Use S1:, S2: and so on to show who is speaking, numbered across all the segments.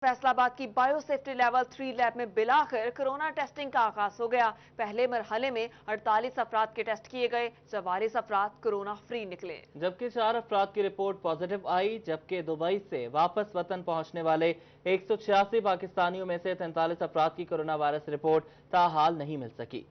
S1: फैसलाबाद की bio safety level 3 lab में बिलाखिर corona testing का आगाज हो गया। पहले मरहले में 48 अफराद के टेस्ट किए गए, 44 अफराद कोरोना फ्री निकले,
S2: जबकि 4 अफराद की रिपोर्ट पॉजिटिव आई। जबकि दुबई से वापस वतन पहुंचने वाले 186 पाकिस्तानियों में से 43 अफराद की कोरोना वायरस रिपोर्ट ताहाल नहीं मिल सकी।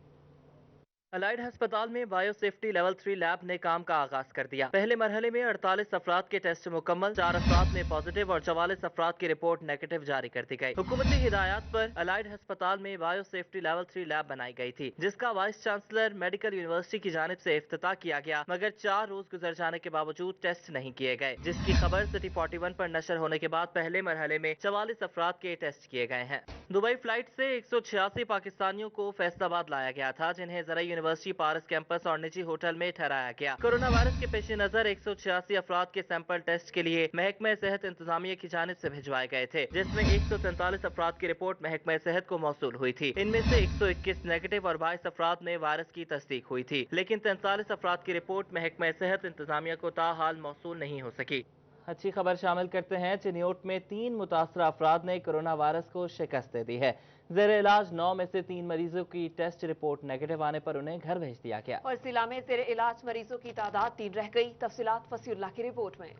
S2: अलाइड अस्पताल में बायो सेफ्टी लेवल 3 लैब ने काम का आगाज कर दिया। पहले मरहले में 48 अफराद के टेस्ट मुकम्मल, 4 अफराद में पॉजिटिव और 44 अफराद की रिपोर्ट नेगेटिव जारी कर दी गई। हुकूमती हिदायत पर अलाइड अस्पताल में बायो सेफ्टी लेवल 3 लैब बनाई गई थी, जिसका वाइस चांसलर मेडिकल यूनिवर्सिटी की जानिब से इफ्तिताह किया गया, मगर 4 रोज गुजर जाने के बावजूद टेस्ट नहीं किए गए, जिसकी खबर सिटी 41 पर नशर होने के बाद पहले मरहले में 44 अफराद के टेस्ट किए गए हैं। दुबई फ्लाइट से 186 पाकिस्तानियों को फैसलाबाद लाया गया था, जिन्हें जरा यूनिवर्सिटी पारस कैंपस और निजी होटल में ठहराया गया। कोरोना वायरस के पेश नजर 186 अफराद के सैंपल टेस्ट के लिए महकमा सेहत इंतजामिया की जानिब से भिजवाए गए थे, जिसमें 143 अफराद की रिपोर्ट महकमा सेहत को मौसूल हुई थी। इनमें से 121 नेगेटिव और 22 अफराद में वायरस की तस्दीक हुई थी, लेकिन 43 अफराद की रिपोर्ट महकमा सेहत इंतजामिया को ताहाल मौसूल नहीं हो सकी। अच्छी खबर शामिल करते हैं। चिन्योट में 3 मुतासरा अफराद ने कोरोना वायरस को शिकस्त दे दी है। ज़ेर इलाज 9 में से 3 मरीजों की टेस्ट रिपोर्ट नेगेटिव आने पर उन्हें घर भेज दिया गया।
S1: और जिला में ज़ेर इलाज मरीजों की तादाद 3 रह गई। तफसीलात फसीउल्लाह की रिपोर्ट में।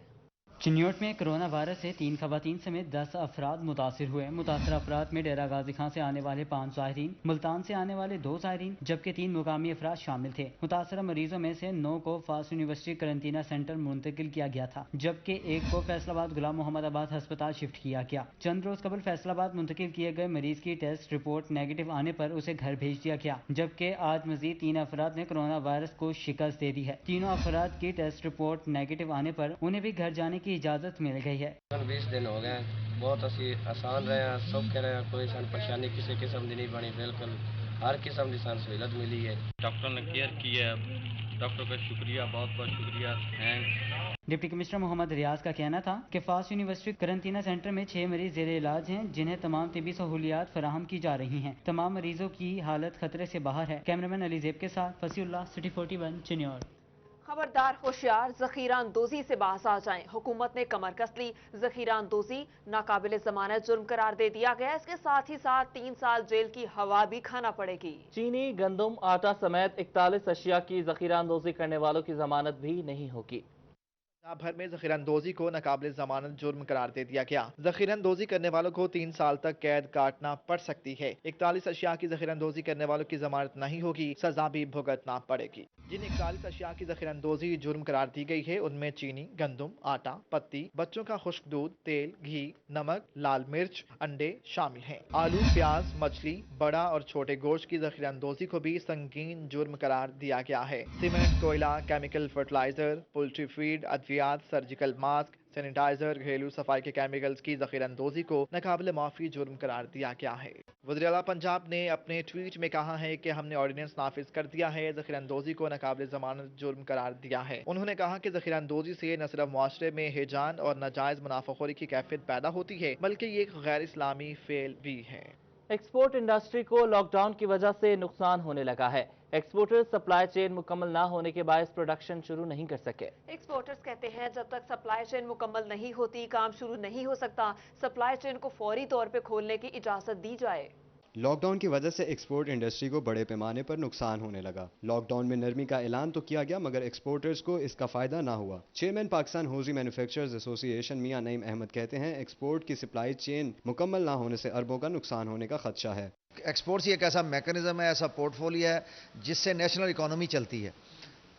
S3: चिन्योट में कोरोना वायरस से 3 खवातीन समेत 10 अफराद मुतासिर हुए। मुतासर अफराद में डेरा गाजी खां से आने वाले 5 ज़ायरीन, मुल्तान से आने वाले 2 ज़ायरीन, जबकि 3 मुकामी अफराद शामिल थे। मुतासर मरीजों में से 9 को फास्ट यूनिवर्सिटी करंटीना सेंटर मुंतकिल किया गया था, जबकि 1 को फैसलाबाद गुलाम मोहम्मद आबाद अस्पताल शिफ्ट किया गया। चंद रोज कबल फैसलाबाद मुंतकिल किए गए मरीज की टेस्ट रिपोर्ट नेगेटिव आने पर उसे घर भेज दिया गया, जबकि आज मजीद 3 अफराद ने कोरोना वायरस को शिकस्त दे दी है। तीनों अफराद की टेस्ट रिपोर्ट नेगेटिव आने पर उन्हें भी घर जाने की इजाजत मिल गई है।
S4: 20 दिन हो गए, बहुत आसान रहे हैं, सब कह रहे हैं, कोई सन परेशानी किसी किस्म की नहीं बनी, बिल्कुल हर किस्म की सन सहूलत मिली है।
S5: डॉक्टर ने केयर की है, डॉक्टर का शुक्रिया, बहुत बहुत शुक्रिया, थैंक्स।
S3: डिप्टी कमिश्नर मोहम्मद रियाज का कहना था कि फास्ट यूनिवर्सिटी करंटीना सेंटर में 6 मरीज जेर इलाज हैं, जिन्हें तमाम तिबी सहूलियात फराहम की जा रही हैं। तमाम मरीजों की हालत खतरे से बाहर है। कैमरामैन अली जेब के साथ फसीउल्लाह, सिटी 41 चिन्योट।
S1: खबरदार होशियार, जखीरा अंदोजी से बाज आ जाएं। हुकूमत ने कमर कस ली। जखीरा अंदोजी नाकाबिल जमानत जुर्म करार दे दिया गया। इसके साथ ही साथ 3 साल जेल की हवा भी खाना पड़ेगी।
S2: चीनी, गंदम, आटा समेत 41 अशिया की जखीरा अंदोजी करने वालों की जमानत भी नहीं होगी।
S6: पंजाब भर में ज़ख़ीरा-अंदोज़ी को नाकाबिल ज़मानत जुर्म करार दे दिया गया। ज़ख़ीरा-अंदोज़ी करने वालों को 3 साल तक कैद काटना पड़ सकती है। 41 अशिया की ज़ख़ीरा-अंदोज़ी करने वालों की जमानत नहीं होगी, सजा भी भुगतना पड़ेगी। जिन 41 अशिया की ज़ख़ीरा-अंदोज़ी जुर्म करार दी गई है, उनमें चीनी, गंदम, आटा, पत्ती, बच्चों का खुश्क दूध, तेल, घी, नमक, लाल मिर्च, अंडे शामिल हैं। आलू, प्याज, मछली, बड़ा और छोटे गोश्त की ज़ख़ीरा-अंदोज़ी को भी संगीन जुर्म करार दिया गया है। सीमेंट, कोयला, केमिकल फर्टिलाइजर, पोल्ट्री फीड, अद्वियात, सर्जिकल मास्क, सैनिटाइजर, घरेलू सफाई के केमिकल्स की ज़ख़ीरा-अंदोज़ी को नाकाबिल माफ़ी जुर्म करार दिया गया है। वज़ीर-ए-आला पंजाब ने अपने ट्वीट में कहा है कि हमने ऑर्डिनेंस नाफिज कर दिया है, ज़ख़ीरा-अंदोज़ी को नाकाबिल ज़मानत जुर्म करार दिया है। उन्होंने कहा कि ज़ख़ीरा-अंदोज़ी से न सिर्फ मुआशरे में हिजान और नाजायज़ मुनाफाखोरी की कैफियत पैदा होती है, बल्कि ये एक गैर इस्लामी फेल भी है।
S2: एक्सपोर्ट इंडस्ट्री को लॉकडाउन की वजह से नुकसान होने लगा है। एक्सपोर्टर्स सप्लाई चेन मुकम्मल ना होने के बायस प्रोडक्शन शुरू नहीं कर सके।
S1: एक्सपोर्टर्स कहते हैं जब तक सप्लाई चेन मुकम्मल नहीं होती, काम शुरू नहीं हो सकता। सप्लाई चेन को फौरी तौर पे खोलने की इजाजत दी जाए।
S7: लॉकडाउन की वजह से एक्सपोर्ट इंडस्ट्री को बड़े पैमाने पर नुकसान होने लगा। लॉकडाउन में नरमी का ऐलान तो किया गया, मगर एक्सपोर्टर्स को इसका फायदा ना हुआ। चेयरमैन पाकिस्तान होजी मैन्युफैक्चरर्स एसोसिएशन मियां नईम अहमद कहते हैं, एक्सपोर्ट की सप्लाई चेन मुकम्मल ना होने से अरबों का नुकसान होने का खदशा है।
S8: एक्सपोर्ट्स ही एक ऐसा मैकेनिज्म है, ऐसा पोर्टफोलियो है जिससे नेशनल इकोनॉमी चलती है।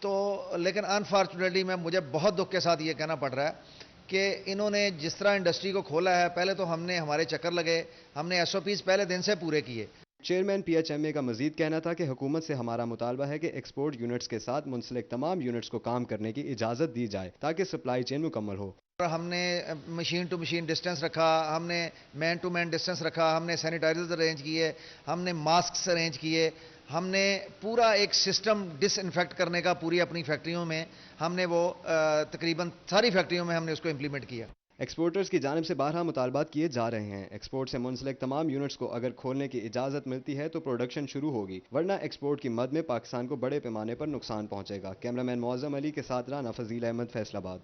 S8: तो लेकिन अनफॉर्चुनेटली मुझे बहुत दुख के साथ ये कहना पड़ रहा है कि इन्होंने जिस तरह इंडस्ट्री को खोला है, पहले तो हमने हमारे चक्कर लगे, हमने एसओपीज पहले दिन से पूरे किए।
S7: चेयरमैन पीएचएमए का मजीद कहना था कि हुकूमत से हमारा मुतालबा है कि एक्सपोर्ट यूनिट्स के साथ मुंसलिक तमाम यूनिट्स को काम करने की इजाज़त दी जाए ताकि सप्लाई चेन मुकम्मल हो।
S8: हमने मशीन टू मशीन डिस्टेंस रखा, हमने मैन टू मैन डिस्टेंस रखा, हमने सैनिटाइजर्स अरेंज किए, हमने मास्क अरेंज किए, हमने पूरा एक सिस्टम डिसइंफेक्ट करने का पूरी अपनी फैक्ट्रियों में हमने वो तकरीबन सारी फैक्ट्रियों में हमने उसको इम्प्लीमेंट किया।
S7: एक्सपोर्टर्स की जानिब से 12 मुतालबात किए जा रहे हैं। एक्सपोर्ट से मुंसलिक तमाम यूनिट्स को अगर खोलने की इजाज़त मिलती है तो प्रोडक्शन शुरू होगी, वरना एक्सपोर्ट की मद में पाकिस्तान को बड़े पैमाने पर नुकसान पहुंचेगा। कैमरामैन मौज़म अली के साथ राना फजील अहमद, फैसलाबाद।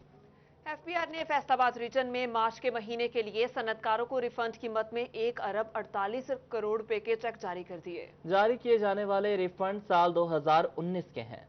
S1: एफबीआर ने फैसलाबाद रीजन में मार्च के महीने के लिए सनतकारों को रिफंड कीमत में 1 अरब 48 करोड़ रुपए के चेक जारी कर दिए।
S2: जारी किए जाने वाले रिफंड साल 2019 के हैं।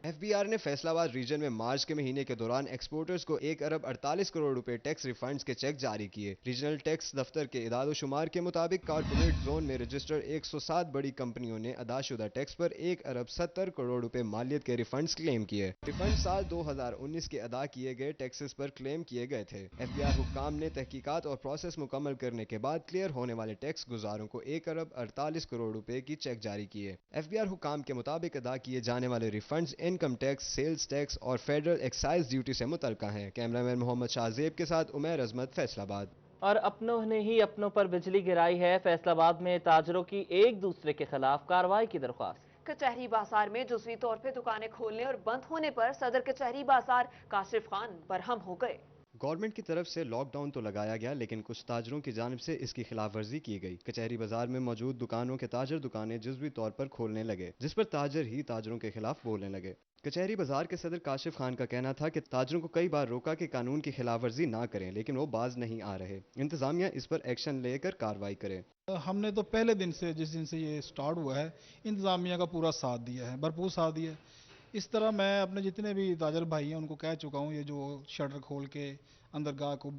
S7: एफबीआर ने फैसलाबाद रीजन में मार्च के महीने के दौरान एक्सपोर्टर्स को 1 अरब 48 करोड़ रुपए टैक्स रिफंड्स के चेक जारी किए। रीजनल टैक्स दफ्तर के इदाद शुमार के मुताबिक कारपोरेट जोन में रजिस्टर्ड 107 बड़ी कंपनियों ने अदाशुदा टैक्स पर 1 अरब 70 करोड़ रुपए मालियत के रिफंड्स क्लेम किए। रिफंड साल 2019 के अदा किए गए टैक्सेस पर क्लेम किए गए थे। एफबीआर हुक्काम ने तहकीकात और प्रोसेस मुकम्मल करने के बाद क्लियर होने वाले टैक्स गुजारों को 1 अरब 48 करोड़ रुपए की चेक जारी किए। एफबीआर हुक्काम के मुताबिक अदा किए जाने वाले refunds income tax, sales tax और फेडरल एक्साइज ड्यूटी से मुतल्लिका हैं। कैमरामैन मोहम्मद शाहजेब के साथ उमैर अजमत, फैसलाबाद।
S2: और अपनों ने ही अपनों पर बिजली गिराई है। फैसलाबाद में ताजरों की एक दूसरे के खिलाफ कार्रवाई की दरख्वास्त।
S1: कचहरी बाजार में जुज़वी तौर पे दुकानें खोलने और बंद होने पर सदर कचहरी बाजार काशिफ खान बरहम हो गए।
S7: गवर्नमेंट की तरफ से लॉकडाउन तो लगाया गया, लेकिन कुछ ताजरों की जानिब से इसकी खिलाफ वर्जी की गई। कचहरी बाजार में मौजूद दुकानों के ताजर दुकानें जुज़वी तौर पर खोलने लगे, जिस पर ताजर ही ताजरों के खिलाफ बोलने लगे। कचहरी बाजार के सदर काशिफ खान का कहना था कि ताजरों को कई बार रोका कि कानून की खिलाफ वर्जी ना करें, लेकिन वो बाज नहीं आ रहे। इंतजामिया इस पर एक्शन लेकर कार्रवाई करे।
S9: हमने तो पहले दिन से, जिस दिन से ये स्टार्ट हुआ है, इंतजामिया का पूरा साथ दिया है, भरपूर साथ दिया है। इस तरह मैं अपने जितने भी ताजर भाई हैं उनको कह चुका हूँ, ये जो शटर खोल के अंदर गाह को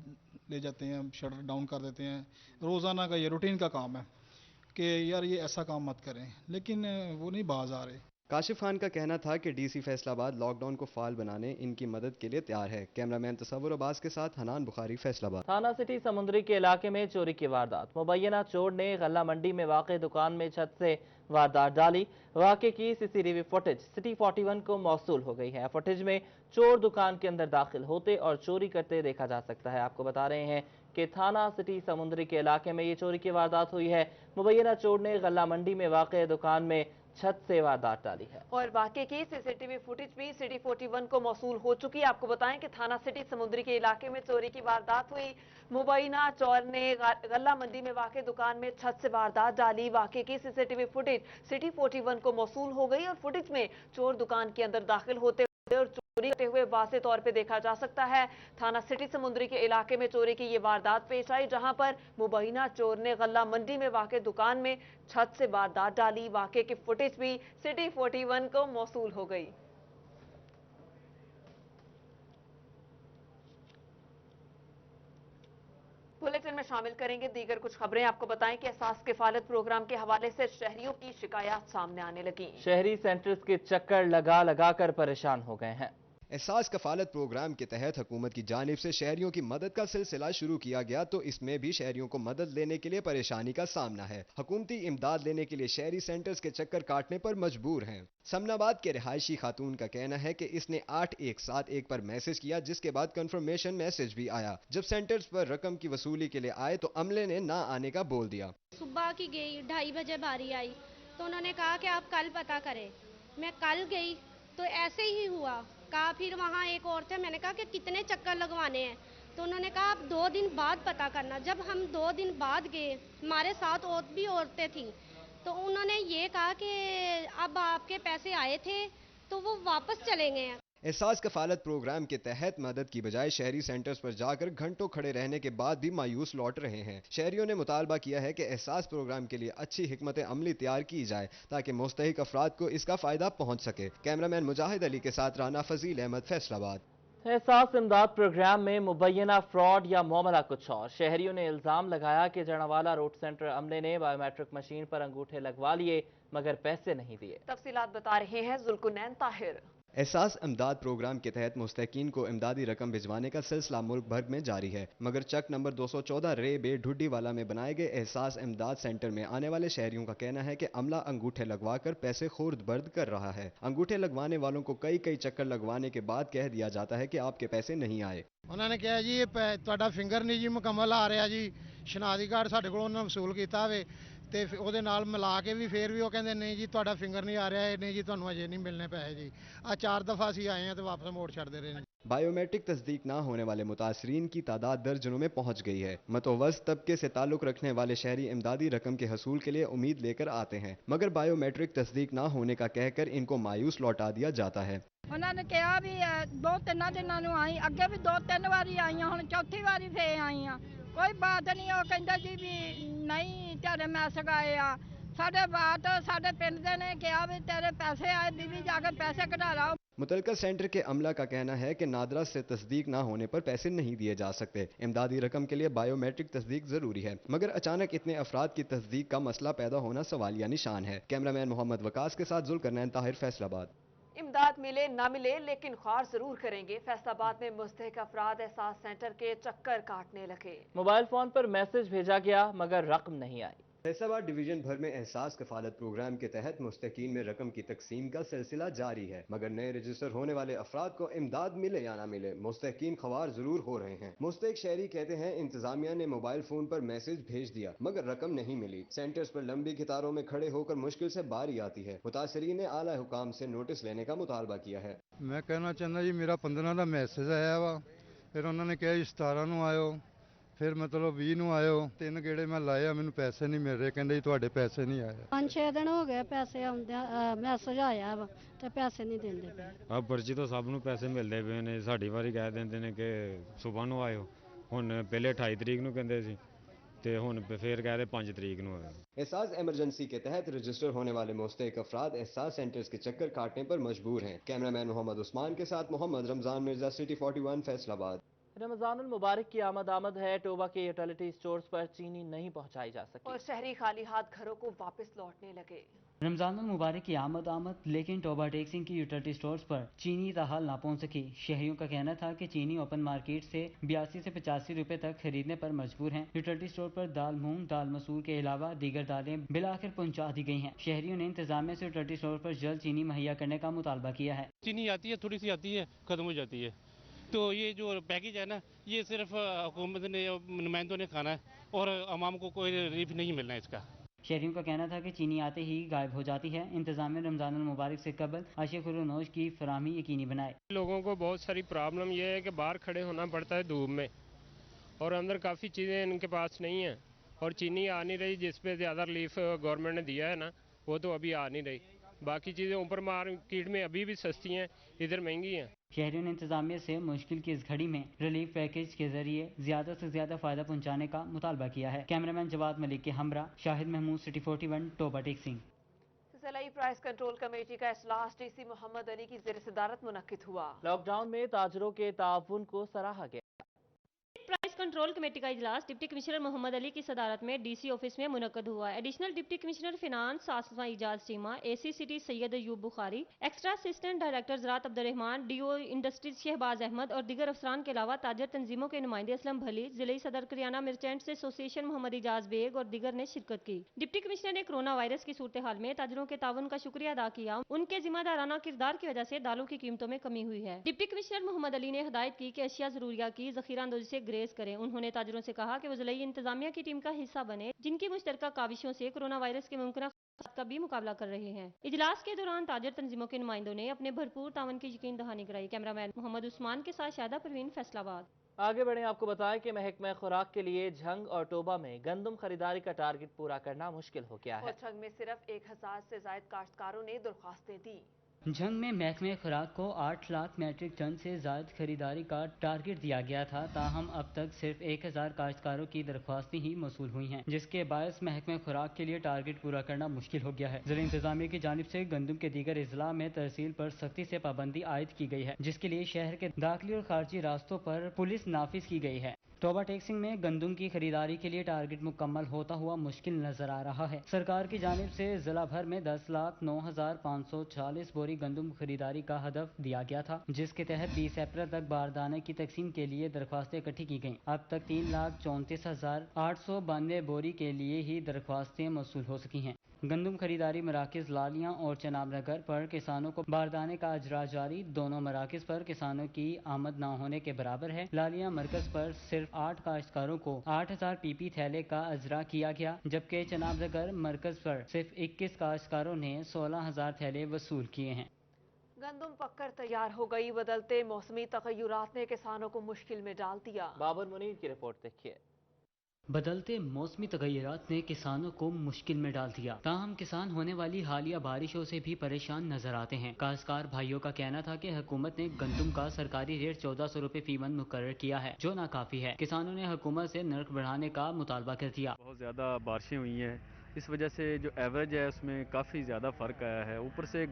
S9: ले जाते हैं, शटर डाउन कर देते हैं, रोज़ाना का ये रूटीन का काम है कि यार ये ऐसा काम मत करें, लेकिन वो नहीं बाज आ रहे।
S7: काशिफ खान का कहना था कि डीसी फैसलाबाद लॉकडाउन को फाल बनाने इनकी मदद के लिए तैयार है। कैमरामैन तसव्वुर अब्बास के साथ हनान बुखारी, फैसलाबाद।
S2: थाना सिटी समुंदरी के इलाके में चोरी की वारदात। मुबैना चोर ने गल्ला मंडी में वाक़ दुकान में छत से वारदात डाली। वाक़े की सीसीटीवी फुटेज सिटी 41 को मौसूल हो गई है। फुटेज में चोर दुकान के अंदर दाखिल होते और चोरी करते देखा जा सकता है। आपको बता रहे हैं कि थाना सिटी समुंदरी के इलाके में ये चोरी की वारदात हुई है। मुबैना चोर ने गल्ला मंडी में वाक़ दुकान में छत से वारदात डाली है। और
S1: वाक़े की सीसीटीवी फुटेज भी सिटी 41 को मौसूल हो चुकी है। आपको बताएं कि थाना सिटी समुंदरी के इलाके में चोरी की वारदात हुई। मुबैना चोर ने गल्ला मंडी में वाक़ दुकान में छत से वारदात डाली। वाक़े की सीसीटीवी फुटेज सिटी 41 को मौसूल हो गई और फुटेज में चोर दुकान के अंदर दाखिल होते और चोरी करते हुए वाज़े तौर पे देखा जा सकता है। थाना सिटी समुंदरी के इलाके में चोरी की ये वारदात पेश आई, जहां पर मुबैना चोर ने गल्ला मंडी में वाक़ दुकान में छत से वारदात डाली। वाक़े की फुटेज भी सिटी 41 को मौसूल हो गई। बुलेटिन में शामिल करेंगे दीगर कुछ खबरें। आपको बताएं कि एहसास किफालत प्रोग्राम के हवाले से शहरियों की शिकायत सामने आने लगी।
S2: शहरी सेंटर्स के चक्कर लगा लगा कर परेशान हो गए हैं।
S7: एहसास कफालत प्रोग्राम के तहत हुकूमत की जानिब से शहरियों की मदद का सिलसिला शुरू किया गया, तो इसमें भी शहरियों को मदद लेने के लिए परेशानी का सामना है। हुकूमती इमदाद लेने के लिए शहरी सेंटर्स के चक्कर काटने पर मजबूर हैं। समनाबाद के रिहायशी खातून का कहना है कि इसने 8171 पर मैसेज किया, जिसके बाद कंफर्मेशन मैसेज भी आया। जब सेंटर्स पर रकम की वसूली के लिए आए तो अमले ने ना आने का बोल दिया।
S10: सुबह की गई, 2:30 बजे बारी आई तो उन्होंने कहा कि आप कल पता करें। मैं कल गई तो ऐसे ही हुआ। कहा फिर वहाँ एक और थे, मैंने कहा कि कितने चक्कर लगवाने हैं, तो उन्होंने कहा आप 2 दिन बाद पता करना। जब हम 2 दिन बाद गए, हमारे साथ और भी औरतें थीं, तो उन्होंने ये कहा कि अब आपके पैसे आए थे तो वो वापस चले गए हैं।
S7: एहसास कफालत प्रोग्राम के तहत मदद की बजाय शहरी सेंटर्स पर जाकर घंटों खड़े रहने के बाद भी मायूस लौट रहे हैं। शहरियों ने मुतालबा किया है कि एहसास प्रोग्राम के लिए अच्छी हिकमत अमली तैयार की जाए ताकि मुस्तहिक अफराद को इसका फायदा पहुंच सके। कैमरामैन मुजाहिद अली के साथ राना फजील अहमद, फैसलाबाद।
S2: एहसास इमदाद प्रोग्राम में मुबैना फ्रॉड या मामला कुछ और। शहरियों ने इल्जाम लगाया कि जनावाला रोड सेंटर अमले ने बायोमेट्रिक मशीन पर अंगूठे लगवा लिए मगर पैसे नहीं दिए।
S1: तफसीलात बता रहे हैं जुल्कुनैन ताहिर।
S7: एहसास इमदाद प्रोग्राम के तहत मुस्तहिकीन को इमदादी रकम भिजवाने का सिलसिला मुल्क भर में जारी है, मगर चक नंबर 214 रे बे ढुड्डीवाला में बनाए गए एहसास इमदाद सेंटर में आने वाले शहरियों का कहना है कि अमला अंगूठे लगवाकर पैसे खुर्द बर्द कर रहा है। अंगूठे लगवाने वालों को कई चक्कर लगवाने के बाद कह दिया जाता है कि आपके पैसे नहीं आए।
S11: उन्होंने कहा जी ਤੁਹਾਡਾ ਫਿੰਗਰ ਨਹੀਂ ਜੀ ਮੁਕੰਮਲ ਆ ਰਿਹਾ ਜੀ, ਸ਼ਨਾਖਤੀ ਕਾਰਡ ਸਾਡੇ ਕੋਲ ਉਹਨਾਂ ਵਸੂਲ ਕੀਤਾ ਹੋਵੇ ਤੇ ਉਹਦੇ ਨਾਲ ਮਿਲਾ ਕੇ ਵੀ ਫੇਰ ਵੀ ਉਹ ਕਹਿੰਦੇ ਨਹੀਂ ਜੀ ਤੁਹਾਡਾ ਫਿੰਗਰ ਨਹੀਂ ਆ ਰਿਹਾ, ਨਹੀਂ ਜੀ ਤੁਹਾਨੂੰ ਅਜੇ ਨਹੀਂ ਮਿਲਣੇ ਪੈਸੇ ਜੀ। ਆ 4 ਦਫਾ ਅਸੀਂ ਆਏ ਆ ਤੇ ਵਾਪਸ ਮੋੜ ਛੱਡਦੇ ਰਹੇ ਨੇ।
S7: बायोमेट्रिक तस्दीक ना होने वाले मुतासरीन की तादाद दर्जनों में पहुंच गई है। मतवस्त तबके से ताल्लुक रखने वाले शहरी इमदादी रकम के हसूल के लिए उम्मीद लेकर आते हैं, मगर बायोमेट्रिक तस्दीक ना होने का कहकर इनको मायूस लौटा दिया जाता है।
S12: उन्होंने कहा भी 2-3 दिनों ਨੂੰ ਆਈ, ਅੱਗੇ ਵੀ 2-3 ਵਾਰੀ ਆਈਆਂ, ਹੁਣ ਚੌਥੀ ਵਾਰੀ ਫੇਰ ਆਈਆਂ। ਕੋਈ ਬਾਤ ਨਹੀਂ, ਉਹ ਕਹਿੰਦਾ ਜੀ ਵੀ ਨਹੀਂ ਤੁਹਾਡੇ ਮੈਸੇਜ ਆਏ ਆ। ਸਾਡੇ ਬਾਤ ਸਾਡੇ ਪਿੰਡ ਦੇ ਨੇ ਕਿਹਾ ਵੀ ਤੇਰੇ ਪੈਸੇ ਆਏ, बीवी जाकर पैसे कढ़ा लाओ।
S7: मुतलका सेंटर के अमला का कहना है कि नादरा से तस्दीक ना होने पर पैसे नहीं दिए जा सकते। इमदादी रकम के लिए बायोमेट्रिक तस्दीक जरूरी है, मगर अचानक इतने अफराद की तस्दीक का मसला पैदा होना सवालिया निशान है। कैमरामैन मोहम्मद वकास के साथ जुल्करनैन ताहिर, फैसलाबाद।
S1: इमदाद मिले ना मिले लेकिन ख्वार जरूर करेंगे। फैसलाबाद में मुस्तहिक अफराद एहसास सेंटर के चक्कर काटने लगे।
S2: मोबाइल फोन पर मैसेज भेजा गया मगर रकम नहीं आई।
S7: फैसलाबाद डिवीजन भर में एहसास कफालत प्रोग्राम के तहत मुस्तकीन में रकम की तकसीम का सिलसिला जारी है, मगर नए रजिस्टर होने वाले अफराद को इमदाद मिले या ना मिले मुस्तकीन ख्वार जरूर हो रहे हैं। मुस्तहिक शहरी कहते हैं इंतजामिया ने मोबाइल फोन पर मैसेज भेज दिया मगर रकम नहीं मिली। सेंटर्स पर लंबी कतारों में खड़े होकर मुश्किल से बारी आती है। मुतासरीन ने आला हुकाम से नोटिस लेने का मुतालबा किया है।
S11: मैं कहना चाहता जी, मेरा 15 का मैसेज आया वा, फिर उन्होंने कहा 17 ਨੂੰ ਆਇਓ, ਫਿਰ ਮਤਲਬ 20 ਨੂੰ ਆਇਓ। 3 ਗੇੜੇ ਮੈਂ ਲਾਇਆ, ਮੈਨੂੰ ਪੈਸੇ ਨਹੀਂ ਮਿਲ ਰਹੇ, ਕਹਿੰਦੇ ਜੀ ਤੁਹਾਡੇ ਪੈਸੇ ਨਹੀਂ ਆਏ।
S10: 5-6 ਦਿਨ ਹੋ ਗਏ ਪੈਸੇ ਆਉਂਦੇ, ਮੈਸੇਜ ਆਇਆ ਵਾ ਤੇ ਪੈਸੇ ਨਹੀਂ ਦਿੰਦੇ ਪਏ।
S13: ਆ ਪਰਚੀ ਤੋਂ ਸਭ ਨੂੰ ਪੈਸੇ ਮਿਲਦੇ ਪਏ ਨੇ, ਸਾਡੀ ਵਾਰੀ ਕਹਿ ਦਿੰਦੇ ਨੇ ਕਿ ਸਵੇਰ ਨੂੰ ਆਇਓ। ਹੁਣ ਪਹਿਲੇ 28 ਤਰੀਕ ਨੂੰ ਕਹਿੰਦੇ ਸੀ ਤੇ ਹੁਣ ਫਿਰ ਕਹਿ ਰਹੇ 5 ਤਰੀਕ ਨੂੰ ਆਇਓ।
S7: एहसास एमरजेंसी के तहत रजिस्टर होने वाले मुस्तहिक अफराद एहसास सेंटर्स के चक्कर काटने पर मजबूर हैं। कैमरामैन मोहम्मद उस्मान के साथ मोहम्मद रमजान मिर्जा, सिटी 41, फैसलाबाद।
S2: रमजानुल मुबारक की आमद है। टोबा के यूटिलिटी स्टोर्स पर चीनी नहीं पहुंचाई जा सकी
S1: और शहरी खाली हाथ घरों को वापस लौटने लगे।
S3: रमजानुल मुबारक की आमद लेकिन टोबा टेक्सिंग की यूटिलिटी स्टोर्स पर चीनी ताहाल ना पहुंच सकी। शहरियों का कहना था कि चीनी ओपन मार्केट से 82 से 85 रुपए तक खरीदने पर मजबूर हैं। यूटिलिटी स्टोर पर दाल मूंग, दाल मसूर के अलावा दीगर दालें बिलाखिर पहुंचा दी गई हैं। शहरियों ने इंतजामिया से यूटिलिटी स्टोर पर जल्द चीनी मुहैया करने का मुतालबा किया है।
S14: चीनी आती है, थोड़ी सी आती है, खत्म हो जाती है, तो ये जो पैकेज है ना, ये सिर्फ हुकूमत ने, नुमाइंदों ने खाना है और आवाम को कोई रिलीफ नहीं मिलना है इसका।
S3: शहरियों का कहना था कि चीनी आते ही गायब हो जाती है। इंतजामिया रमजानुल मुबारक से कबल आशिक-उर-नोश की फराहमी यकीनी बनाए।
S15: लोगों को बहुत सारी प्रॉब्लम ये है कि बाहर खड़े होना पड़ता है धूप में, और अंदर काफ़ी चीज़ें इनके पास नहीं है, और चीनी आ नहीं रही। जिस पे ज़्यादा रिलीफ गवर्नमेंट ने दिया है ना, वो तो अभी आ नहीं रही। बाकी चीज़ें ऊपर मार्केट में अभी भी सस्ती हैं, इधर महंगी हैं।
S3: शहरियों ने इंतजामिया से मुश्किल की इस घड़ी में रिलीफ पैकेज के जरिए ज्यादा से ज्यादा फायदा पहुंचाने का मुतालबा किया है। कैमरामैन जवाद मलिक के हमरा, शाहिद महमूद, सिटी 41, टोबा टेक्सिंग।
S1: ज़िलाई प्राइस कंट्रोल कमेटी का इजलास डीसी मोहम्मद अली की ज़ेर सदारत मुनक्किद हुआ।
S2: लॉकडाउन में ताजरों के ताउन को सराहा गया।
S16: प्राइस कंट्रोल कमेटी का इजलास डिप्टी कमिश्नर मोहम्मद अली की सदारत में डीसी ऑफिस में मुनक्किद हुआ। Additional deputy commissioner finance Asma Ijaz Cheema, AC city Syed Ayub Bukhari, extra assistant director ज़रात अब्दुर्रहमान, डीओ इंडस्ट्रीज शहबाज अहमद और दीगर अफसरान के अलावा ताजर तंजीमों के नुमाइंदे असलम भली, जिले सदर करियाना मर्चेंट्स एसोसिएशन मोहम्मद इजाज बेग और दीगर ने शिरकत की। डिप्टी कमिश्नर ने कोरोना वायरस की सूरत हाल में ताजरों के ताउन का शुक्रिया अदा किया। उनके जिम्मेदाराना किरदार की वजह से दालों की कीमतों में कमी हुई है। डिप्टी कमिश्नर मोहम्मद अली ने हिदायत की कि अशिया जरूरिया की जखीरा अंदोजी से ग्रेज करें। उन्होंने ताजरों से कहा कि वो ज़िलाई इंतजामिया की टीम का हिस्सा बने, जिनकी मुश्तरका काविशों से कोरोना वायरस के मुमकिन का भी मुकाबला कर रहे हैं। इजलास के दौरान ताजर तंजीमों के नुमाइंदों ने अपने भरपूर तावन की यकीन दहानी कराई। कैमरामैन मोहम्मद उस्मान के साथ शाहिदा परवीन, फैसलाबाद।
S2: आगे बढ़े, आपको बताएं कि महकमा खुराक के लिए झंग और टोबा में गंदम खरीदारी का टारगेट पूरा करना मुश्किल हो गया है।
S1: झंग में सिर्फ 1000 से ज्यादा काश्तकारों ने दरख्वास्तें दी।
S3: झंग में महकमे खुराक को 8 लाख मैट्रिक टन से ज्यादा खरीदारी का टारगेट दिया गया था, ताहम अब तक सिर्फ 1000 काश्तकारों की दरख्वास्तें ही मौसूल हुई हैं, जिसके बायस महकमे खुराक के लिए टारगेट पूरा करना मुश्किल हो गया है। जिला इंतजामिया की जानिब से गंदम के दीगर अजला में तहसील पर सख्ती से पाबंदी आयद की गई है, जिसके लिए शहर के दाखिली और खारजी रास्तों पर पुलिस नाफिज की गई है। टोबा टेक्सिंग में गंदम की खरीदारी के लिए टारगेट मुकम्मल होता हुआ मुश्किल नजर आ रहा है। सरकार की जानिब से जिला भर में 10,09,540 बोरी गंदम खरीदारी का हदफ दिया गया था, जिसके तहत 20 अप्रैल तक बारदाने की तकसीम के लिए दरख्वास्तें इकट्ठी की गयी। अब तक 3,34,892 बोरी के लिए ही दरख्वास्तें मौसूल हो सकी हैं। गंदम खरीदारी मराकज लालियां और चनाब नगर पर किसानों को बारदाने का अजरा जारी। दोनों मराकज पर किसानों की आमद न होने के बराबर है। लालियां मरकज पर सिर्फ 8 काश्तकारों को 8000 पीपी थैले का अजरा किया गया, जबकि चनाब नगर मरकज पर सिर्फ 21 काश्तकारों ने 16000 थैले वसूल किए हैं।
S1: गंदम पककर तैयार हो गई, बदलते मौसमी तगय्युरात ने किसानों को मुश्किल में डाल दिया।
S2: बाबर मुनीर की रिपोर्ट देखिए।
S3: बदलते मौसमी तगय्युरात ने किसानों को मुश्किल में डाल दिया। ताहम किसान होने वाली हालिया बारिशों से भी परेशान नजर आते हैं। काश्तकार भाइयों का कहना था कि हुकूमत ने गंदम का सरकारी रेट 1400 रुपए फीमन मुकर्रर किया है, जो नाकाफी है। किसानों ने हुकूमत से नर्ख बढ़ाने का मुतालबा कर दिया।
S17: बहुत ज़्यादा बारिशें हुई हैं, इस वजह से जो एवरेज है उसमें काफ़ी ज़्यादा फ़र्क आया है। ऊपर से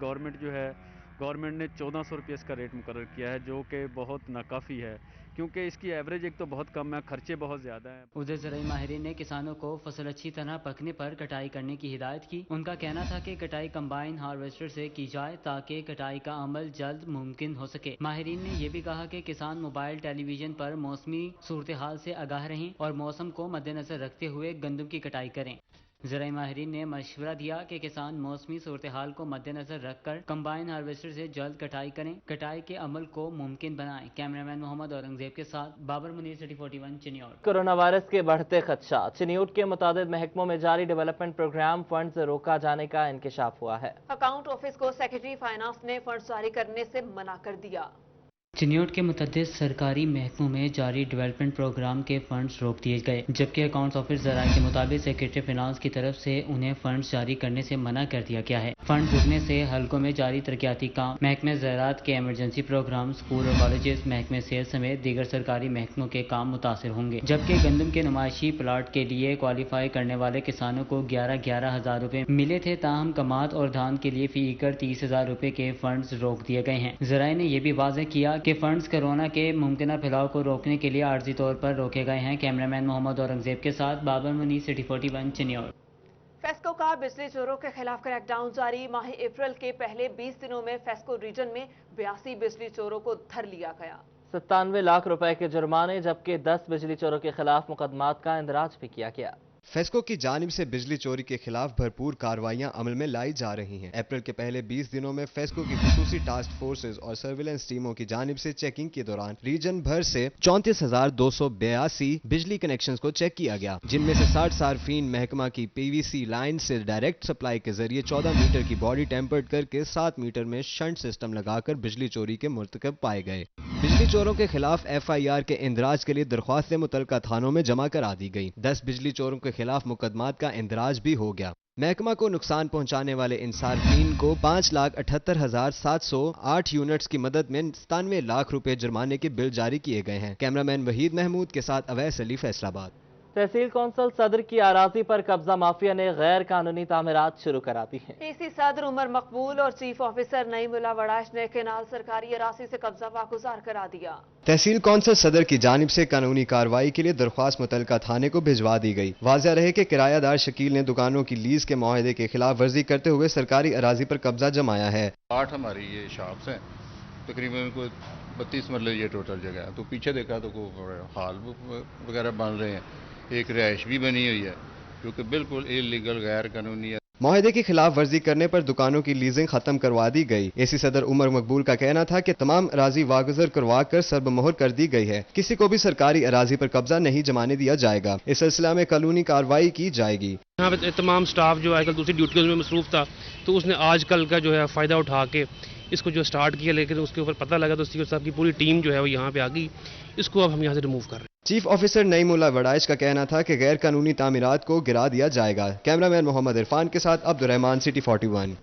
S17: गवर्नमेंट ने 1400 रुपये इसका रेट मुकर्रर किया है, जो कि बहुत नाकाफ़ी है, क्योंकि इसकी एवरेज एक तो बहुत कम है, खर्चे बहुत ज़्यादा हैं।
S3: उधर ज़राई माहिरीन ने किसानों को फसल अच्छी तरह पकने पर कटाई करने की हिदायत की। उनका कहना था कि कटाई कंबाइन हार्वेस्टर से की जाए ताकि कटाई का अमल जल्द मुमकिन हो सके। माहिरीन ने यह भी कहा कि किसान मोबाइल टेलीविजन पर मौसमी सूरत हाल से आगाह रहें और मौसम को मद्देनजर रखते हुए गंदम की कटाई करें। ज़राई माहिरीन ने मशवरा दिया कि किसान मौसमी सूरत हाल को मद्देनजर रखकर कंबाइन हार्वेस्टर से जल्द कटाई करें, कटाई के अमल को मुमकिन बनाएं। कैमरामैन मोहम्मद औरंगजेब के साथ Babar Munir, city 41 Chiniot.
S2: Corona virus के बढ़ते खदशात, चिन्योट के मुताबिक महकमों में जारी डेवलपमेंट प्रोग्राम फंड रोका जाने का इंकशाफ हुआ है।
S1: अकाउंट ऑफिस को सेक्रेटरी फाइनेंस ने फंड जारी करने से मना कर दिया।
S3: चिन्योट के मुतअद्दिद सरकारी महकमों में जारी डेवलपमेंट प्रोग्राम के फंड्स रोक दिए गए, जबकि अकाउंट्स ऑफिस ज़राए के मुताबिक सेक्रेटरी फाइनेंस की तरफ से उन्हें फंड्स जारी करने से मना कर दिया गया है। फंड रुकने से हलकों में जारी तरक्याती काम, महकमे ज़राअत के एमरजेंसी प्रोग्राम, स्कूल और कॉलेजेस, महकमे सेहत समेत दीगर सरकारी महकमों के काम मुतासर होंगे। जबकि गंदम के नुमाइशी प्लाट के लिए क्वालिफाई करने वाले किसानों को 11,000 हजार रुपए मिले थे, ताहम कमात और धान के लिए फी एकड़ 30,000 रुपए के फंड्स रोक दिए गए हैं। ज़राए ने यह भी वाज़ेह किया कि फंड्स कोरोना के मुमकिन फैलाव को रोकने के लिए आर्जी तौर पर रोके गए हैं। कैमरामैन मोहम्मद औरंगजेब के साथ बाबर मुनीर, सिटी 41 चिन्योट।
S1: फेस्को का बिजली चोरों के खिलाफ क्रैकडाउन जारी। माह अप्रैल के पहले 20 दिनों में फेस्को रीजन में 82 बिजली चोरों को धर लिया गया।
S2: 97 लाख रुपए के जुर्माने, जबकि 10 बिजली चोरों के खिलाफ मुकदमात का इंदराज भी किया गया।
S7: फेस्को की जानिब से बिजली चोरी के खिलाफ भरपूर कार्रवाइयां अमल में लाई जा रही हैं। अप्रैल के पहले 20 दिनों में फेस्को की खुसूसी टास्क फोर्सेज और सर्विलेंस टीमों की जानिब से चेकिंग के दौरान रीजन भर से 34,282 बिजली कनेक्शंस को चेक किया गया, जिनमें से 60 सार्फिन महकमा की PVC लाइन से डायरेक्ट सप्लाई के जरिए 14 मीटर की बॉडी टेम्पर्ड करके 7 मीटर में शंट सिस्टम लगाकर बिजली चोरी के मुर्तकब पाए गए। बिजली चोरों के खिलाफ FIR के इंदराज के लिए दरख्वास्तें मुतलका थानों में जमा करा दी गई। 10 बिजली चोरों के खिलाफ मुकदमात का इंदराज भी हो गया। महकमा को नुकसान पहुंचाने वाले इन सार्फिन को 5,78,708 यूनिट्स की मदद में 97 लाख रुपए जुर्माने के बिल जारी किए गए हैं। कैमरामैन वहीद महमूद के साथ अवैस अली, फैसलाबाद।
S2: तहसील कौंसल सदर की अराजी पर कब्जा माफिया ने गैर कानूनी तामीरात शुरू करा दी हैं।
S1: AC सदर उमर मकबूल और चीफ ऑफिसर नईमुल्ला वड़ाइश ने केनाल सरकारी अराजी से कब्जा वागुजार करा दिया।
S7: तहसील कौंसल सदर की जानिब से कानूनी कार्रवाई के लिए दरख्वास्त मुतलका थाने को भिजवा दी गई। वाज़ेह रहे कि किरायादार शकील ने दुकानों की लीज के मुआहदे के खिलाफ वर्जी करते हुए सरकारी अराजी पर कब्जा जमाया है।
S18: 8 हमारी ये शॉप्स हैं, तकरीबन को 32 मरले ये टोटल जगह है। तो पीछे देखा तो हाल वगैरह बन रहे हैं, एक रिहाइश भी बनी हुई है जो कि बिल्कुल इलीगल गैर कानूनी है।
S7: मुआहदे की खिलाफ वर्जी करने पर दुकानों की लीजिंग खत्म करवा दी गई। AC सदर उमर मकबूल का कहना था कि तमाम अराजी वागुजर करवा कर सर्बमोहर कर दी गई है, किसी को भी सरकारी अराजी पर कब्जा नहीं जमाने दिया जाएगा। इस सिलसिला में कानूनी कार्रवाई की जाएगी।
S14: यहाँ पे तमाम स्टाफ जो आजकल दूसरी ड्यूटियों में मसरूफ था, तो उसने आजकल का जो है फ़ायदा उठा के इसको जो स्टार्ट किया, लेकिन उसके ऊपर पता लगा तो सीओ साहब की पूरी टीम जो है वो यहाँ पे आ गई। इसको अब हम यहाँ से रिमूव कर रहे हैं।
S7: चीफ ऑफिसर नईमुल्ला वड़ाइश का कहना था कि गैर कानूनी तामीरात को गिरा दिया जाएगा। कैमरामैन मोहम्मद इरफान के साथ अब्दुर्रहमान, सिटी 41।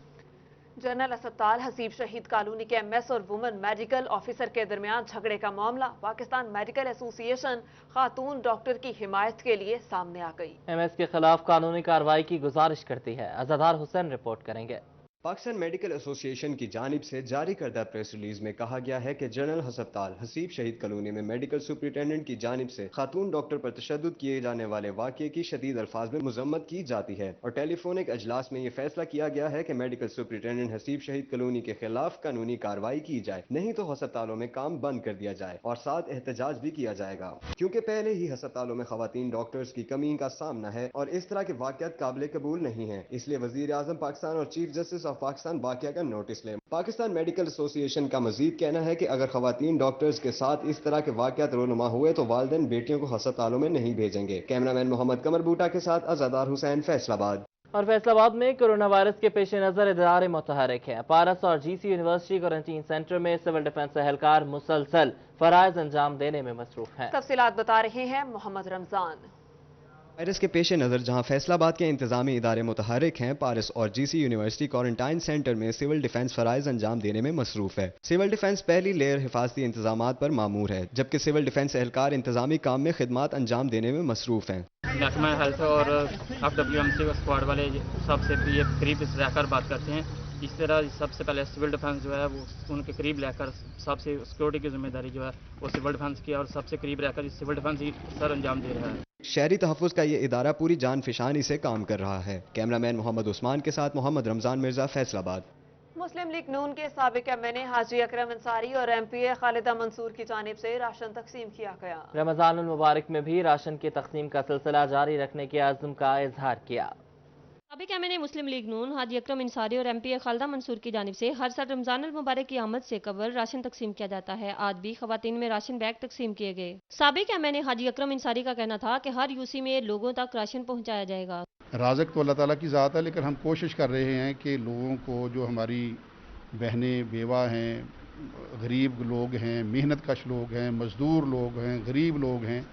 S1: जनरल अस्पताल हसीब शहीद कॉलोनी के MS और वुमेन मेडिकल ऑफिसर के दरमियान झगड़े का मामला। पाकिस्तान मेडिकल एसोसिएशन खातून डॉक्टर की हिमायत के लिए सामने आ गई।
S2: MS के खिलाफ कानूनी कार्रवाई की गुजारिश करती है। अज़ादार हुसैन रिपोर्ट करेंगे।
S7: पाकिस्तान मेडिकल एसोसिएशन की जानिब से जारी करदा प्रेस रिलीज में कहा गया है कि जनरल अस्पताल हसीब शहीद कॉलोनी में मेडिकल सुपरिटेंडेंट की जानिब से खातून डॉक्टर पर तशद्दुद किए जाने वाले वाक़ये की शदीद अल्फाज में मजम्मत की जाती है और टेलीफोनिक अजलास में यह फैसला किया गया है कि मेडिकल सुपरिटेंडेंट हसीब शहीद कॉलोनी के खिलाफ कानूनी कार्रवाई की जाए, नहीं तो अस्पतालों में काम बंद कर दिया जाए और साथ एहतजाज भी किया जाएगा, क्योंकि पहले ही अस्पतालों में खवातीन डॉक्टर्स की कमी का सामना है और इस तरह के वाक़यात काबिल कबूल नहीं है। इसलिए वज़ीर आज़म पाकिस्तान और चीफ जस्टिस पाकिस्तान वाक़या का नोटिस ले। पाकिस्तान मेडिकल एसोसिएशन का मजीद कहना है कि अगर खवातीन डॉक्टर्स के साथ इस तरह के वाक़यात रोनुमा हुए तो वालिदैन बेटियों को अस्पतालों में नहीं भेजेंगे। कैमरामैन मोहम्मद कमर बूटा के साथ अज़ादार हुसैन, फैसलाबाद।
S2: और फैसलाबाद में कोरोना वायरस के पेश नजर इदारे मुतहरिक हैं। पारस और जीसी यूनिवर्सिटी क्वारंटीन सेंटर में सिविल डिफेंस एहलकार मुसलसल फराइज अंजाम देने में मसरूफ हैं।
S1: तफसीलात बता रहे हैं मोहम्मद रमजान।
S7: वायरस के पेश नज़र जहां फैसलाबाद के इंतजामी इदारे मुतहरिक हैं, पारस और जीसी यूनिवर्सिटी क्वारंटाइन सेंटर में सिविल डिफेंस फराइज अंजाम देने में मसरूफ है। सिविल डिफेंस पहली लेयर हिफाजती इंतजामात पर मामूर है, जबकि सिविल डिफेंस एहलकार इंतजामी काम में खिदमात अंजाम देने में मसरूफ हैं।
S19: महकमा हेल्थ और FWMC स्क्वाड वाले सबसे करीब रहकर बात करते हैं। इस तरह सबसे पहले सिविल डिफेंस जो है वो उनके करीब रहकर सबसे सिक्योरिटी की जिम्मेदारी जो है वो सिविल डिफेंस की, और सबसे करीब रहकर सिविल डिफेंस ही सर अंजाम दे रहा है।
S7: शहरी तहफ़्फ़ुज़ का ये इदारा पूरी जान फिशानी से काम कर रहा है। कैमरामैन मोहम्मद उस्मान के साथ मोहम्मद रमजान मिर्जा, फैसलाबाद।
S1: मुस्लिम लीग नून के साबिक MNA हाजी अकरम अंसारी और MPA खालिदा मंसूर की जानिब से राशन तकसीम किया गया।
S2: रमजान मुबारक में भी राशन की तकसीम का सिलसिला जारी रखने के आज़म का इजहार किया।
S16: साबिक MNA मुस्लिम लीग नून हाजी अकरम अंसारी और MPA खालिदा मंसूर की जानिब से हर साल रमजान मुबारक की आमद से कबल राशन तकसीम किया जाता है। आज भी खवातीन में राशन बैग तकसीम किए गए। साबिक MNA हाजी अकरम अंसारी का कहना था कि हर यूसी में लोगों तक राशन पहुँचाया जाएगा।
S18: राज़िक तो अल्लाह ताला की ज़ात है, लेकिन हम कोशिश कर रहे हैं कि लोगों को, जो हमारी बहनें बेवा हैं, गरीब लोग हैं, मेहनत कश लोग हैं, मज़दूर लोग हैं, गरीब लोग हैं,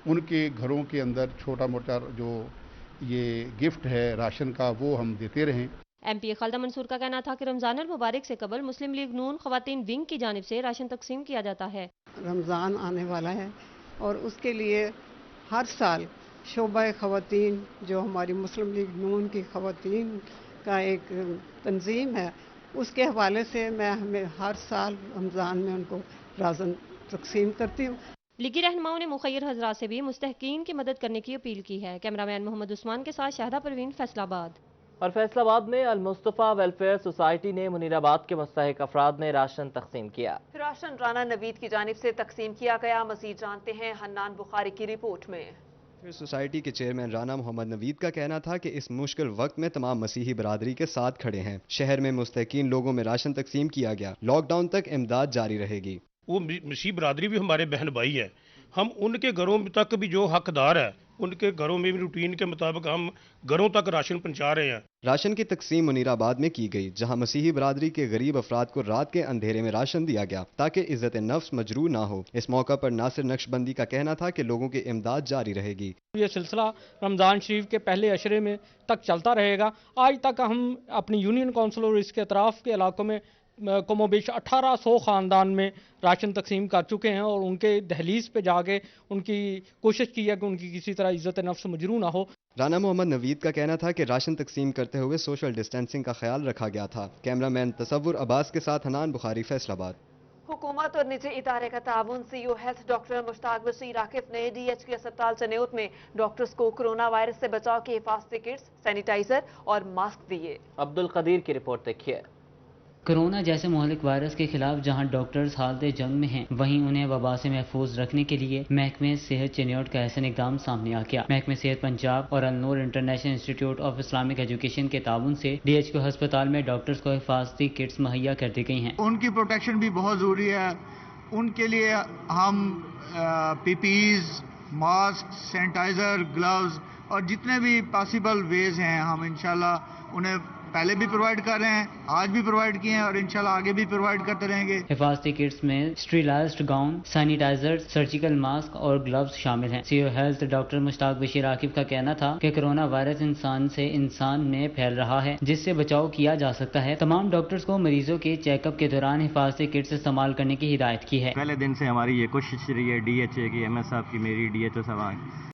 S18: उनके घरों के अंदर छोटा मोटा जो ये गिफ्ट है राशन का वो हम देते रहें।
S16: MPA खालिदा मंसूर का कहना था कि रमजान मुबारक से कबल मुस्लिम लीग नून खवातीन विंग की जानिब से राशन तकसीम किया जाता है।
S20: रमज़ान आने वाला है और उसके लिए हर साल शोबा खवातीन, जो हमारी मुस्लिम लीग नून की खवातीन का एक तंजीम है, उसके हवाले से मैं हमें हर साल रमज़ान में उनको राशन तकसीम करती हूँ।
S16: लीगी रहनुमाओं ने मुखैर हजरात से भी मुस्तहकीन की मदद करने की अपील की है। कैमरामैन मोहम्मद उस्मान के साथ शाहिदा परवीन, फैसलाबाद।
S2: और फैसलाबाद में अल मुस्तफ़ा वेलफेयर सोसाइटी ने मुनीराबाद के मुस्तहिक अफराद ने राशन तकसीम किया।
S1: राशन राना नवीद की जानिब से तकसीम किया गया। मजीद जानते हैं हन्नान बुखारी की रिपोर्ट में।
S7: फिर सोसाइटी के चेयरमैन राना मोहम्मद नवीद का कहना था कि इस मुश्किल वक्त में तमाम मसीही बरादरी के साथ खड़े हैं। शहर में मुस्तहकीन लोगों में राशन तकसीम किया गया। लॉकडाउन तक इमदाद जारी रहेगी।
S21: वो मसीह बरादरी भी हमारे बहन भाई है, हम उनके घरों तक भी जो हकदार है उनके घरों में भी रूटीन के मुताबिक हम घरों तक राशन पहुंचा रहे हैं।
S7: राशन की तकसीम मुनीराबाद में की गई, जहां मसीही बरादरी के गरीब अफराद को रात के अंधेरे में राशन दिया गया ताकि इज्जत नफ्स मजरू ना हो। इस मौका पर नासिर नक्शबंदी का कहना था कि लोगों की इमदाद जारी रहेगी।
S22: ये सिलसिला रमज़ान शरीफ के पहले अशरे में तक चलता रहेगा। आज तक हम अपनी यूनियन काउंसिल और इसके अतराफ के इलाकों में कमोबेश 1800 ख़ानदान में राशन तकसीम कर चुके हैं और उनके दहलीज पे जाके उनकी कोशिश की है कि उनकी किसी तरह इज्जत नफ्स मजरू ना हो।
S7: राना मोहम्मद नवीद का कहना था कि राशन तकसीम करते हुए सोशल डिस्टेंसिंग का ख्याल रखा गया था। कैमरामैन तसव्वुर अब्बास के साथ हनान बुखारी, फैसलाबाद।
S1: हुकूमत और निजी इदारे का ताउन CEO health doctor Mushtaq Bashir Akif ने DHK अस्पताल चनेउत में डॉक्टर्स को कोरोना वायरस से बचाव की हिफाजती किट्स, सैनिटाइजर और मास्क दिए।
S2: अब्दुल कदीर की रिपोर्ट देखिए।
S3: कोरोना जैसे मोहलिक वायरस के खिलाफ जहां डॉक्टर्स हालत जंग में हैं, वहीं उन्हें वबा से महफूज रखने के लिए महकमे सेहत चनेउट का ऐसा इकदाम सामने आ गया। महकमे सेहत पंजाब और Al Noor international institute of Islamic education के ताउन से DHK अस्पताल में डॉक्टर्स को हिफाजती किट्स मुहैया कर दी गई हैं।
S23: उनकी प्रोटेक्शन भी बहुत ज़रूरी है। उनके लिए हम PPEs, मास्क, सैनिटाइज़र, ग्लव्स और जितने भी पॉसिबल वेज हैं हम इंशाल्लाह उन्हें पहले भी प्रोवाइड कर रहे हैं, आज भी प्रोवाइड किए हैं और इंशाल्लाह आगे भी प्रोवाइड करते रहेंगे।
S3: हिफाजती किट्स में sterilised gown, sanitiser, surgical mask और ग्लव्स शामिल हैं। CEO health doctor Mushtaq Bashir Akif का कहना था कि कोरोना वायरस इंसान से इंसान में फैल रहा है, जिससे बचाव किया जा सकता है। तमाम डॉक्टर्स को मरीजों के चेकअप के दौरान हिफाजती किट्स इस्तेमाल करने की हिदायत की है।
S24: पहले दिन से हमारी ये कोशिश रही है DHA की, MS साहब की, मेरी DHO साहब